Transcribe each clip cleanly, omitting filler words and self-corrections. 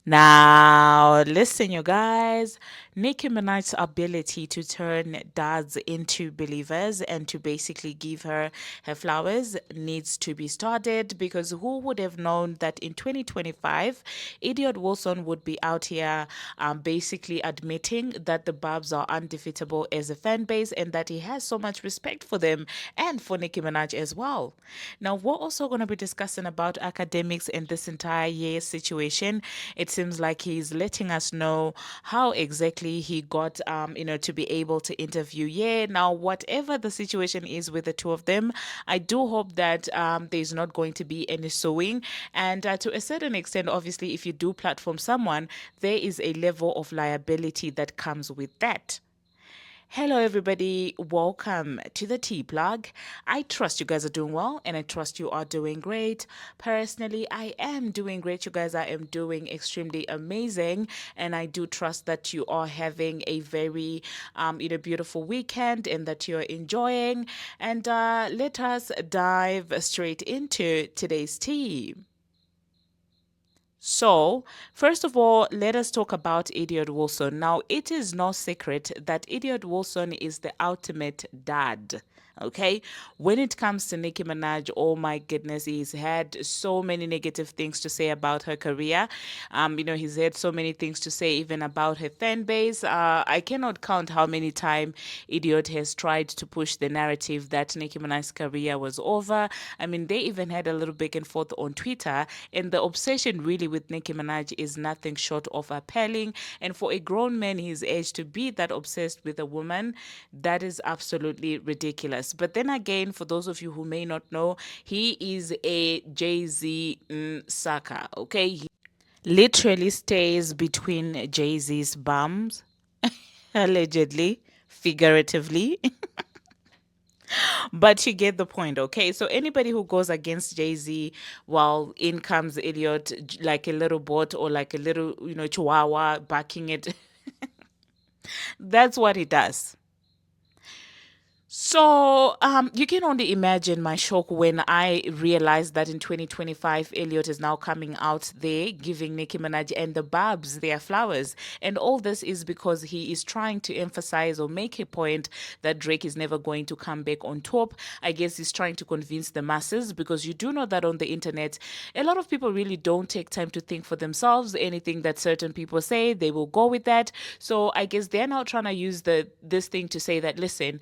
Now, listen, you guys. Nicki Minaj's ability to turn dads into believers and to basically give her flowers needs to be started because who would have known that in 2025, Elliot Wilson would be out here basically admitting that the Barbz are undefeatable as a fan base and that he has so much respect for them and for Nicki Minaj as well. Now, we're also going to be discussing about academics in this entire year situation. It seems like he's letting us know how exactly he got, to be able to interview. Yeah, now, whatever the situation is with the two of them, I do hope that there's not going to be any suing. And to a certain extent, obviously, if you do platform someone, there is a level of liability that comes with that. Hello, everybody. Welcome to the Tea Plug. I trust you guys are doing well and I trust you are doing great. Personally, I am doing great. You guys, I am doing extremely amazing. And I do trust that you are having a very, beautiful weekend and that you're enjoying. And let us dive straight into today's tea. So, first of all, let us talk about Elliot Wilson. Now, it is no secret that Elliot Wilson is the ultimate dad. Okay, when it comes to Nicki Minaj, oh my goodness, he's had so many negative things to say about her career. He's had so many things to say even about her fan base. I cannot count how many times Idiot has tried to push the narrative that Nicki Minaj's career was over. I mean, they even had a little back and forth on Twitter, and the obsession really with Nicki Minaj is nothing short of appalling. And for a grown man his age to be that obsessed with a woman, that is absolutely ridiculous. But then again, for those of you who may not know, he is a Jay-Z sucker, okay? He literally stays between Jay-Z's bums, allegedly, figuratively. But you get the point, okay? So anybody who goes against Jay Z, while in comes Elliot, like a little bot or like a little, chihuahua backing it, that's what he does. So, you can only imagine my shock when I realized that in 2025, Elliot is now coming out there giving Nicki Minaj and the Barbz their flowers. And all this is because he is trying to emphasize or make a point that Drake is never going to come back on top. I guess he's trying to convince the masses because you do know that on the internet, a lot of people really don't take time to think for themselves. Anything that certain people say, they will go with that. So I guess they're now trying to use this thing to say that, listen,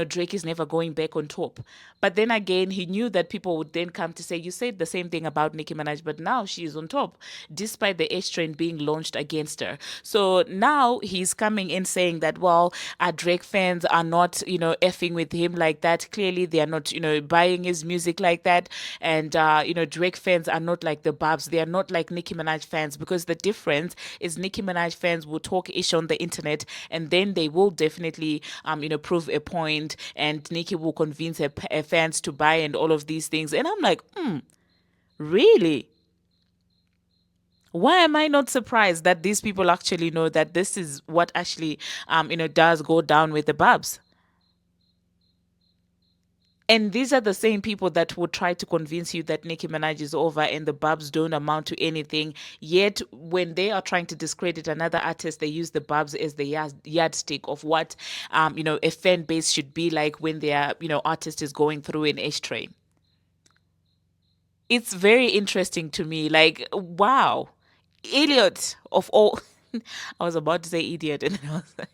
Drake is never going back on top. But then again, he knew that people would then come to say, you said the same thing about Nicki Minaj, but now she is on top, despite the H train being launched against her. So now he's coming in saying that, well, our Drake fans are not, effing with him like that. Clearly, they are not, buying his music like that. And, Drake fans are not like the Barbz. They are not like Nicki Minaj fans because the difference is Nicki Minaj fans will talk ish on the internet and then they will definitely, prove a point and Nicki will convince her fans to buy and all of these things. And I'm like, really? Why am I not surprised that these people actually know that this is what actually, does go down with the Barbz? And these are the same people that would try to convince you that Nicki Minaj is over and the Barbz don't amount to anything. Yet, when they are trying to discredit another artist, they use the Barbz as the yardstick of what, a fan base should be like when their, artist is going through an H train. It's very interesting to me. Like, wow, Elliot of all. I was about to say idiot, and then I was like,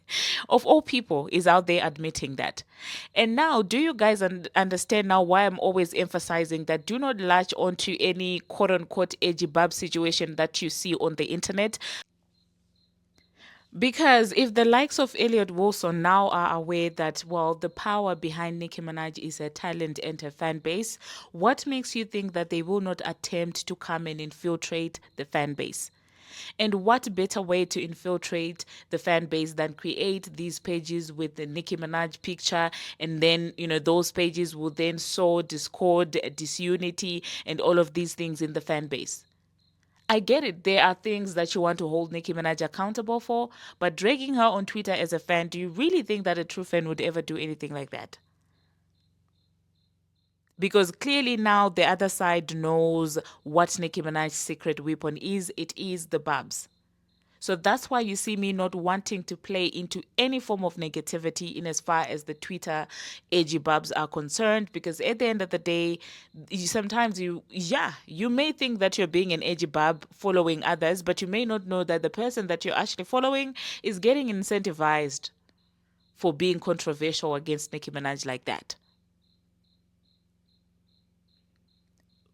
of all people, is out there admitting that. And now, do you guys understand now why I'm always emphasizing that do not latch onto any quote unquote edgy bab situation that you see on the internet? Because if the likes of Elliot Wilson now are aware that, well, the power behind Nicki Minaj is her talent and her fan base, what makes you think that they will not attempt to come and infiltrate the fan base? And what better way to infiltrate the fan base than create these pages with the Nicki Minaj picture, and then those pages will then sow discord, disunity, and all of these things in the fan base. I get it. There are things that you want to hold Nicki Minaj accountable for, but dragging her on Twitter as a fan, do you really think that a true fan would ever do anything like that? Because clearly now the other side knows what Nicki Minaj's secret weapon is. It is the Barbz. So that's why you see me not wanting to play into any form of negativity in as far as the Twitter edgy Barbz are concerned, because at the end of the day, sometimes you may think that you're being an edgy Barb following others, but you may not know that the person that you're actually following is getting incentivized for being controversial against Nicki Minaj like that.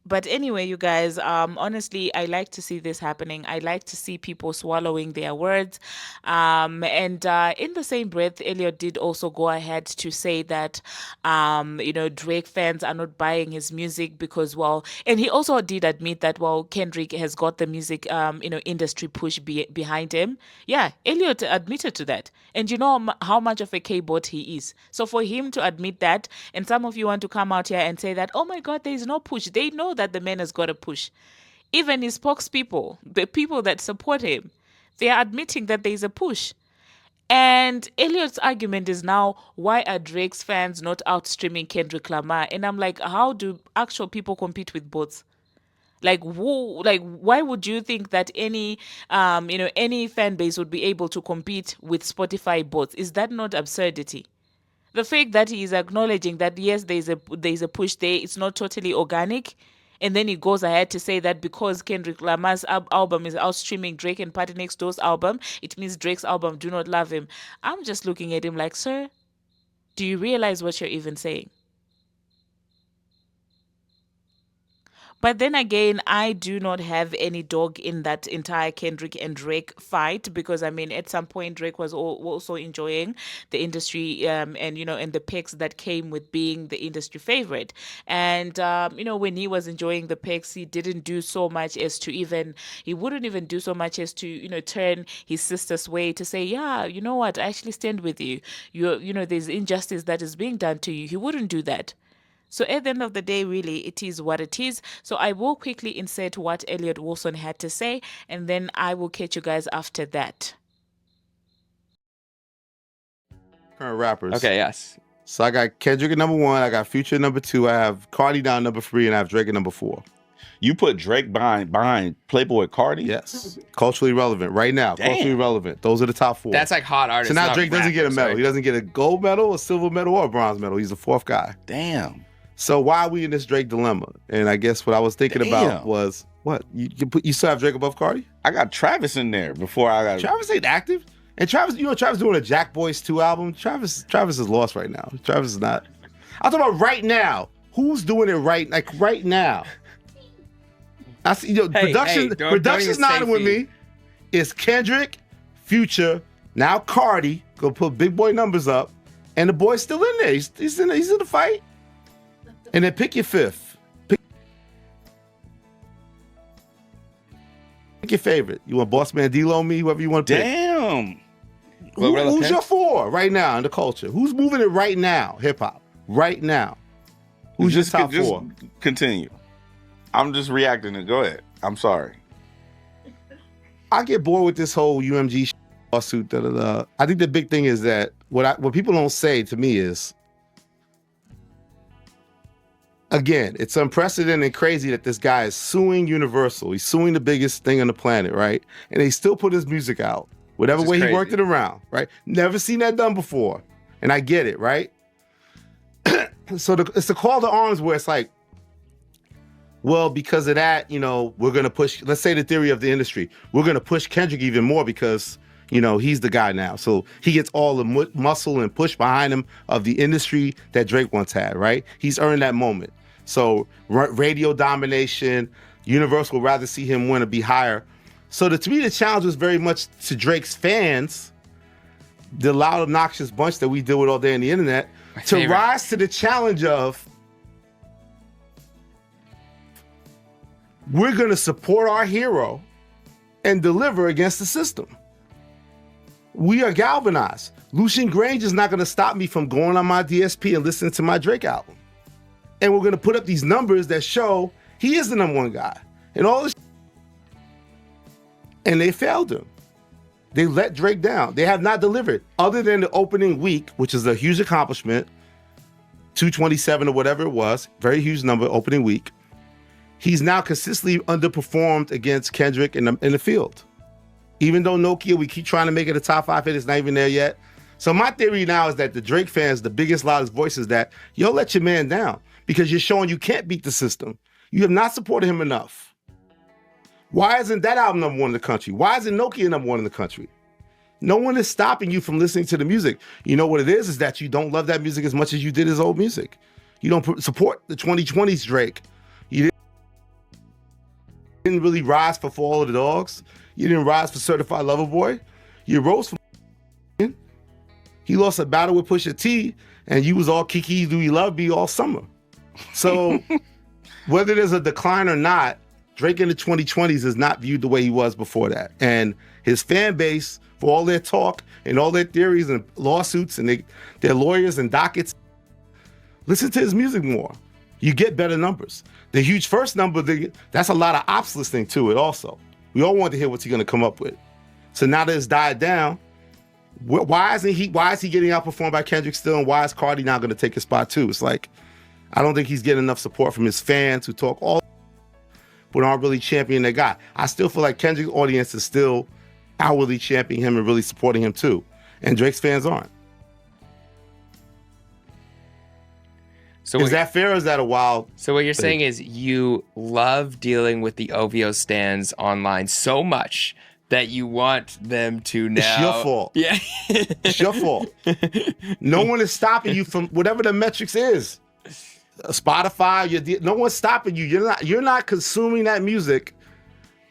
But anyway, you guys, honestly, I like to see this happening. I like to see people swallowing their words. And in the same breath, Elliot did also go ahead to say that, Drake fans are not buying his music because, well, and he also did admit that, well, Kendrick has got the music, industry push behind him. Yeah, Elliot admitted to that. And you know how much of a K-bot he is. So for him to admit that, and some of you want to come out here and say that, oh my God, there is no push. They know that the man has got a push. Even his spokespeople, the people that support him, they are admitting that there is a push. And Elliot's argument is now, why are Drake's fans not outstreaming Kendrick Lamar? And I'm like, how do actual people compete with bots? Why would you think that any fan base would be able to compete with Spotify bots? Is that not absurdity? The fact that he is acknowledging that yes, there's a push there, it's not totally organic, and then he goes ahead to say that because Kendrick Lamar's album is outstreaming Drake and Party Next Door's album, it means Drake's album do not love him. I'm just looking at him like, sir, do you realize what you're even saying? But then again, I do not have any dog in that entire Kendrick and Drake fight, because I mean, at some point, Drake was also enjoying the industry, and the picks that came with being the industry favorite. And when he was enjoying the picks, he didn't do so much as to he wouldn't even do so much as to turn his sister's way to say, yeah, you know what, I actually stand with you. There's injustice that is being done to you. He wouldn't do that. So at the end of the day, really, it is what it is. So I will quickly insert what Elliot Wilson had to say, and then I will catch you guys after that. Current rappers. Okay, yes. So I got Kendrick at number 1, I got Future at number 2, I have Cardi down number 3, and I have Drake at number 4. You put Drake behind Playboy Cardi? Yes. Culturally relevant right now. Damn. Culturally relevant. Those are the top 4. That's like hot artists. So now not Drake doesn't get a rappers, medal. right? He doesn't get a gold medal, a silver medal, or a bronze medal. He's the 4th guy. Damn. So why are we in this Drake dilemma? And I guess what I was thinking about was, what? You still have Drake above Cardi? I got Travis in there before I got... Travis ain't active. And Travis doing a Jack Boys 2 album. Travis is lost right now. Travis is not. I'm talking about right now. Who's doing it right now? I see, production's nodding with me. It's Kendrick, Future, now Cardi, go put big boy numbers up, and the boy's still in there. He's in the fight. And then pick your 5th. Pick your favorite. You want Boss Man D-Lo me, whoever you want to pick. Damn. Who's your 4 right now in the culture? Who's moving it right now, hip-hop? Right now. Who's your top 4? Continue. I'm just reacting to go ahead. I'm sorry. I get bored with this whole UMG lawsuit. I think the big thing is that what people don't say to me is, again, it's unprecedented and crazy that this guy is suing Universal. He's suing the biggest thing on the planet, right? And they still put his music out, whatever way he worked it around, right? Never seen that done before. And I get it, right? So it's the call to arms where it's like, well, because of that, we're going to push, let's say the theory of the industry, we're going to push Kendrick even more because, he's the guy now. So he gets all the muscle and push behind him of the industry that Drake once had, right? He's earned that moment. So radio domination, Universal would rather see him win or be higher. So to me, the challenge was very much to Drake's fans, the loud, obnoxious bunch that we deal with all day on the internet, to rise to the challenge of, we're going to support our hero and deliver against the system. We are galvanized. Lucian Grange is not going to stop me from going on my DSP and listening to my Drake album. And we're going to put up these numbers that show he is the number 1 guy. And all this. And they failed him. They let Drake down. They have not delivered. Other than the opening week, which is a huge accomplishment, 227 or whatever it was, very huge number opening week. He's now consistently underperformed against Kendrick in the field. Even though Nokia, we keep trying to make it a top 5 hit, it's not even there yet. So my theory now is that the Drake fans, the biggest, loudest voice is that, yo, let your man down because you're showing you can't beat the system. You have not supported him enough. Why isn't that album number 1 in the country? Why isn't Nokia number 1 in the country? No one is stopping you from listening to the music. You know what it is that you don't love that music as much as you did his old music. You don't support the 2020s Drake. You didn't really rise for All of the Dogs. You didn't rise for Certified Lover Boy. You rose for he lost a battle with Pusha T, and you was all Kiki, do you love me all summer. So whether there's a decline or not, Drake in the 2020s is not viewed the way he was before that. And his fan base, for all their talk and all their theories and lawsuits and their lawyers and dockets, listen to his music more. You get better numbers. The huge first number, that's a lot of ops listening to it also. We all want to hear what's he going to come up with. So now that it's died down, why is he getting outperformed by Kendrick still, and why is Cardi now going to take his spot too? It's like, I don't think he's getting enough support from his fans who talk all but aren't really championing their guy. I still feel like Kendrick's audience is still outwardly championing him and really supporting him too. And Drake's fans aren't. So is that fair or is that a wild? So what you're saying is you love dealing with the OVO stands online so much that you want them to now... It's your fault. Yeah. It's your fault. No one is stopping you from whatever the metrics is. Spotify, no one's stopping you. You're not consuming that music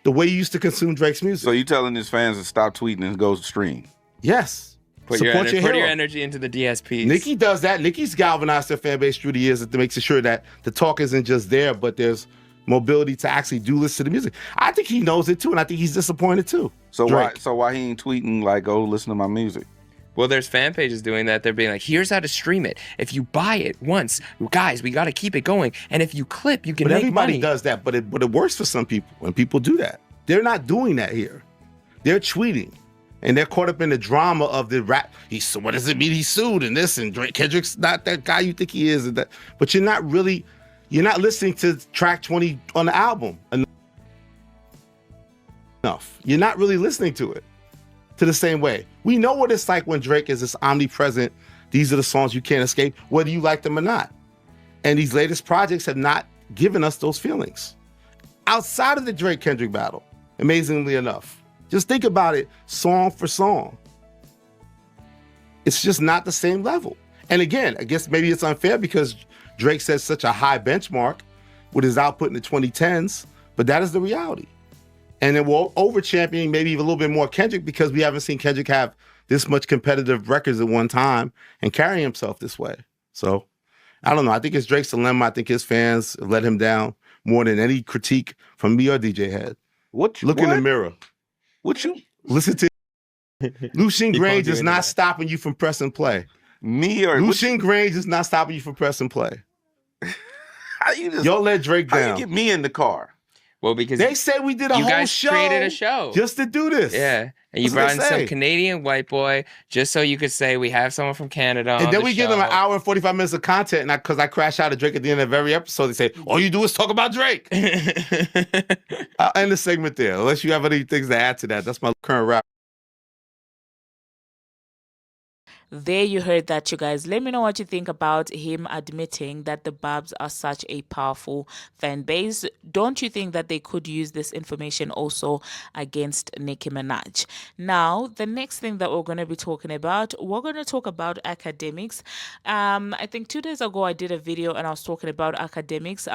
the way you used to consume Drake's music. So you telling his fans to stop tweeting and go stream? Yes. Put your energy into the DSPs. Nicki does that. Nicki's galvanized their fan base through the years to make sure that the talk isn't just there, but there's mobility to actually do listen to the music. I think he knows it too, and I think he's disappointed too. So why he ain't tweeting like, "Go listen to my music"? Well, there's fan pages doing that. They're being like, here's how to stream it. If you buy it once, guys, we got to keep it going. And if you clip, you can make money. Everybody does that, but it works for some people when people do that. They're not doing that here. They're tweeting. And they're caught up in the drama of the rap. What does it mean he sued and this? And Kendrick's not that guy you think he is. And that. But you're not listening to track 20 on the album enough. You're not really listening to it to the same way. We know what it's like when Drake is this omnipresent. These are the songs you can't escape, whether you like them or not. And these latest projects have not given us those feelings. Outside of the Drake-Kendrick battle, amazingly enough. Just think about it, song for song. It's just not the same level. And again, I guess maybe it's unfair because Drake sets such a high benchmark with his output in the 2010s, but that is the reality. And then we're over-championing maybe even a little bit more Kendrick because we haven't seen Kendrick have this much competitive records at one time and carry himself this way. So, I don't know. I think it's Drake's dilemma. I think his fans have let him down more than any critique from me or DJ Head. Look in the mirror. Listen to Lucian Grange is not stopping you from pressing play. Lucian Grange is not stopping you from pressing play. Y'all let Drake down. How you get me in the car? Well, because they said we did a whole show. You guys created a show just to do this. Yeah, and you brought in some Canadian white boy just so you could say we have someone from Canada. And then we give them an hour and 45 minutes of content, and because I crash out of Drake at the end of every episode, they say all you do is talk about Drake. I'll end the segment there, unless you have any things to add to that. That's my current rap. There you heard that, you guys. Let me know what you think about him admitting that the Barbz are such a powerful fan base. Don't you think that they could use this information also against Nicki Minaj? Now, the next thing that we're going to be talking about, we're going to talk about Akademiks. I think 2 days ago I did a video and I was talking about Akademiks,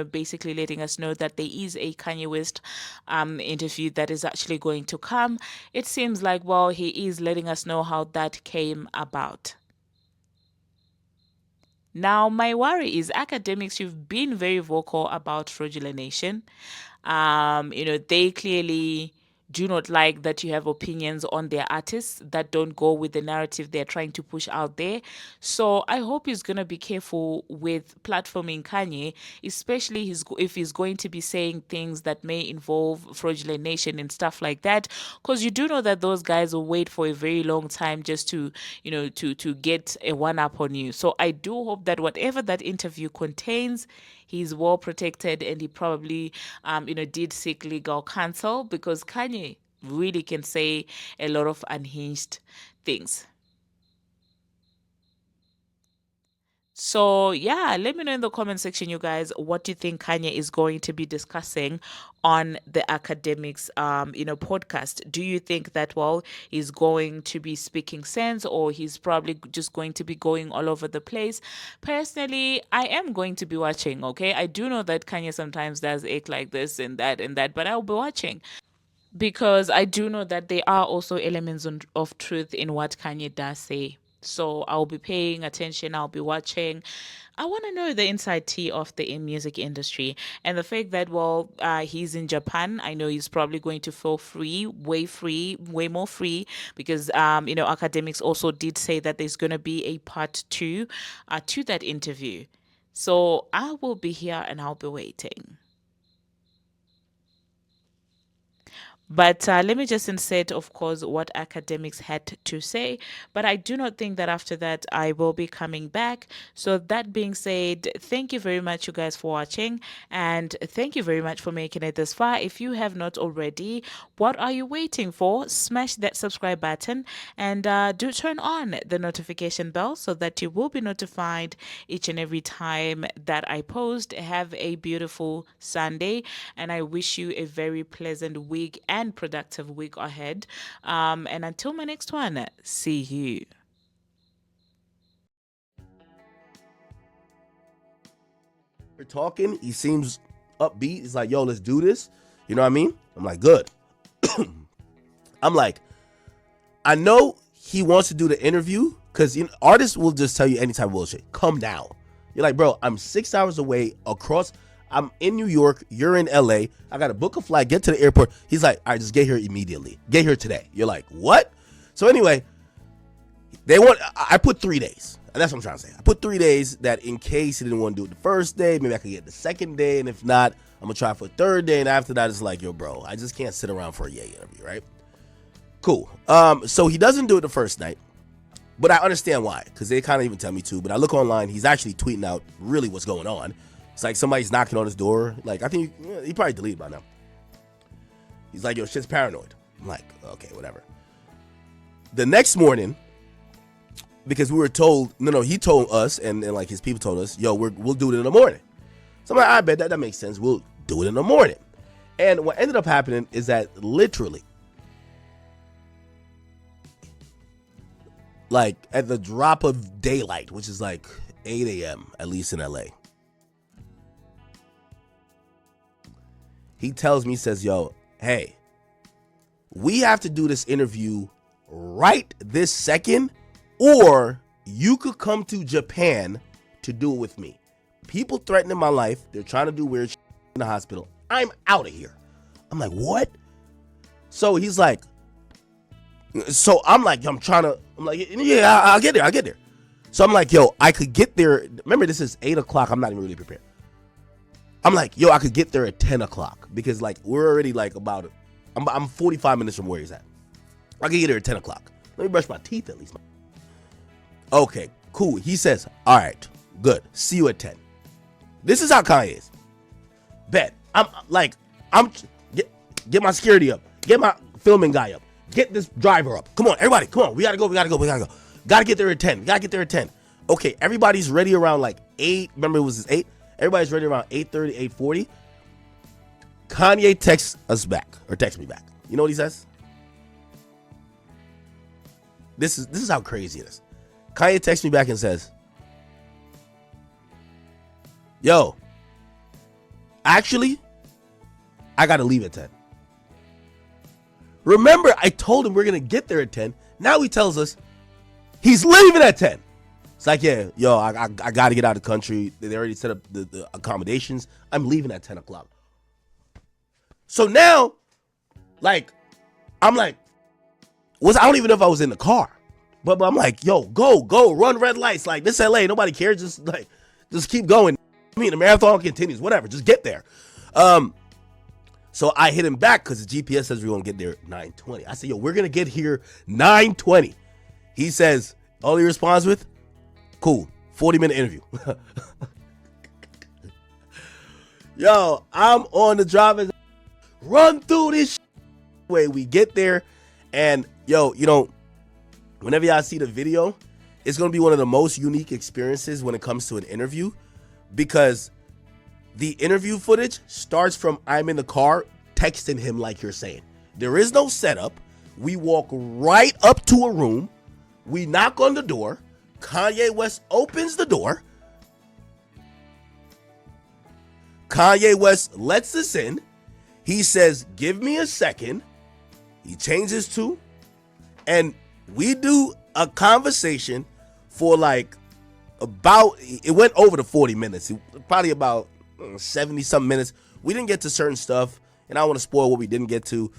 basically letting us know that there is a Kanye West interview that is actually going to come. It seems like, well, he is letting us know how that came about. Now, my worry is Akademiks, you've been very vocal about Fraudulent Nation. They clearly do not like that you have opinions on their artists that don't go with the narrative they're trying to push out there. So I hope he's going to be careful with platforming Kanye, especially if he's going to be saying things that may involve fraudulent nation and stuff like that, because you do know that those guys will wait for a very long time just to, to get a one up on you. So I do hope that whatever that interview contains, he's well protected, and he probably did seek legal counsel, because Kanye really can say a lot of unhinged things. So yeah, let me know in the comment section, you guys, what do you think Kanye is going to be discussing on the Akademiks podcast? Do you think that he's going to be speaking sense, or he's probably just going to be going all over the place? Personally, I am going to be watching, okay? I do know that Kanye sometimes does act like this and that, but I'll be watching, because I do know that there are also elements of truth in what Kanye does say. So I'll be paying attention, I'll be watching. I want to know the inside tea of the music industry, and the fact that he's in Japan. I know he's probably going to feel free, way more free, because Akademiks also did say that there's going to be a part 2 to that interview. So I will be here and I'll be waiting. But let me just insert, of course, what Akademiks had to say. But I do not think that after that I will be coming back. So that being said, thank you very much, you guys, for watching. And thank you very much for making it this far. If you have not already, what are you waiting for? Smash that subscribe button, and do turn on the notification bell so that you will be notified each and every time that I post. Have a beautiful Sunday, and I wish you a very pleasant week and productive week ahead. And until my next one, see you. We're talking. He seems upbeat. He's like, yo, let's do this. You know what I mean? I'm like, good. I'm like, I know he wants to do the interview, because artists will just tell you any type of bullshit. Come down. You're like, bro, I'm 6 hours away across. I'm in New York. You're in LA. I got to book a flight, get to the airport. He's like, all right, just get here immediately. Get here today. You're like, what? So anyway, I put 3 days. And that's what I'm trying to say. I put 3 days that in case he didn't want to do it the first day, maybe I could get the second day. And if not, I'm going to try for a third day. And after that, it's like, yo, bro, I just can't sit around for a Ye interview, right? Cool. So he doesn't do it the first night. But I understand why, because they kind of even tell me to. But I look online, he's actually tweeting out really what's going on. It's like somebody's knocking on his door. Like, I think he probably deleted by now. He's like, yo, shit's paranoid. I'm like, okay, whatever. The next morning, because we were told, he told us, and like his people told us, yo, we'll do it in the morning. So I'm like, I bet that makes sense. We'll do it in the morning. And what ended up happening is that literally, like at the drop of daylight, which is like 8 a.m., at least in LA, he tells me, says, yo, hey, we have to do this interview right this second, or you could come to Japan to do it with me. People threatening my life. They're trying to do weird shit in the hospital. I'm out of here. I'm like, what? So he's like, so I'm like, I'm like, yeah, I'll get there. So I'm like, yo, I could get there. Remember, this is 8 o'clock. I'm not even really prepared. I'm like, yo, I could get there at 10 o'clock because like we're already like I'm 45 minutes from where he's at. I can get there at 10 o'clock. Let me brush my teeth at least. Okay, cool. He says, all right, good. See you at 10. This is how Kanye is. Bet. Get my security up. Get my filming guy up. Get this driver up. Come on, everybody. Come on. We gotta go. Gotta get there at 10. Okay, everybody's ready around like 8. Remember, it was 8. Everybody's ready around 8:30, 8:40. Kanye texts us back, or texts me back. You know what he says? This is how crazy it is. Kanye texts me back and says, yo, actually, I gotta leave at 10. Remember, I told him we're gonna get there at 10. Now he tells us he's leaving at 10. It's like, yeah, yo, I got to get out of the country. They already set up the accommodations. I'm leaving at 10 o'clock. So now, like, I'm like, I don't even know if I was in the car. But I'm like, yo, go, run red lights. Like, this LA, nobody cares. Just keep going. I mean, the marathon continues, whatever. Just get there. So I hit him back because the GPS says we're going to get there at 9:20. I said, yo, we're going to get here 9:20. He says, all he responds with, cool, 40-minute interview. Yo, I'm on the driver's run through this way. We get there, and yo, whenever y'all see the video, it's going to be one of the most unique experiences when it comes to an interview, because the interview footage starts from I'm in the car texting him like you're saying. There is no setup. We walk right up to a room. We knock on the door. Kanye West opens the door. Kanye West lets us in. He says, give me a second. He changes to, and we do a conversation for like it went over the 40 minutes. Probably about 70 something minutes. We didn't get to certain stuff, and I don't want to spoil what we didn't get to.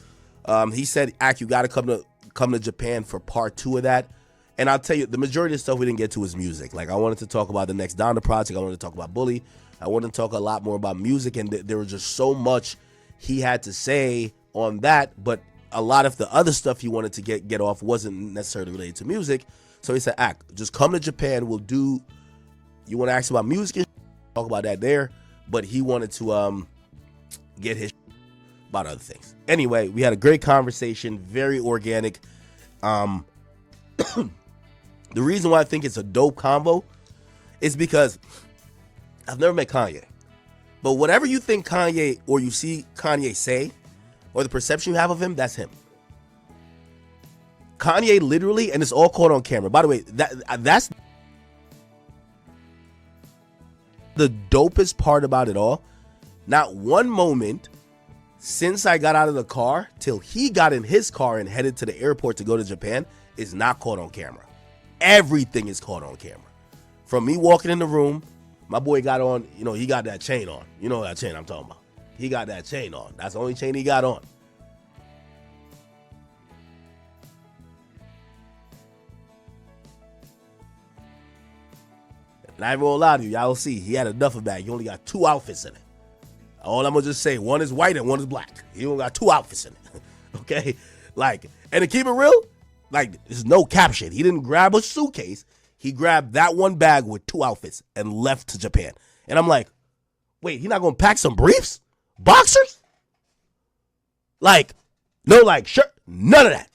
He said, you got to come to Japan for part 2 of that. And I'll tell you, the majority of the stuff we didn't get to is music. Like, I wanted to talk about the next Donda project. I wanted to talk about Bully. I wanted to talk a lot more about music, and there was just so much he had to say on that. But a lot of the other stuff he wanted to get off wasn't necessarily related to music. So he said, just come to Japan. We'll do, you want to ask about music and talk about that there. But he wanted to get his about other things. Anyway, we had a great conversation, very organic. The reason why I think it's a dope combo is because I've never met Kanye. But whatever you think Kanye, or you see Kanye say, or the perception you have of him, that's him. Kanye literally, and it's all caught on camera. By the way, that's the dopest part about it all. Not one moment since I got out of the car till he got in his car and headed to the airport to go to Japan is not caught on camera. Everything is caught on camera. From me walking in the room, my boy got on, he got that chain on. You know that chain I'm talking about. He got that chain on. That's the only chain he got on. And I ain't gonna lie to you, y'all will see. He had a duffel bag. He only got 2 outfits in it. All I'm gonna just say, one is white and one is black. He only got 2 outfits in it. Okay? And to keep it real, there's no caption. He didn't grab a suitcase. He grabbed that one bag with 2 outfits and left to Japan. And I'm like, wait, he not gonna pack some briefs? Boxers? No shirt? None of that.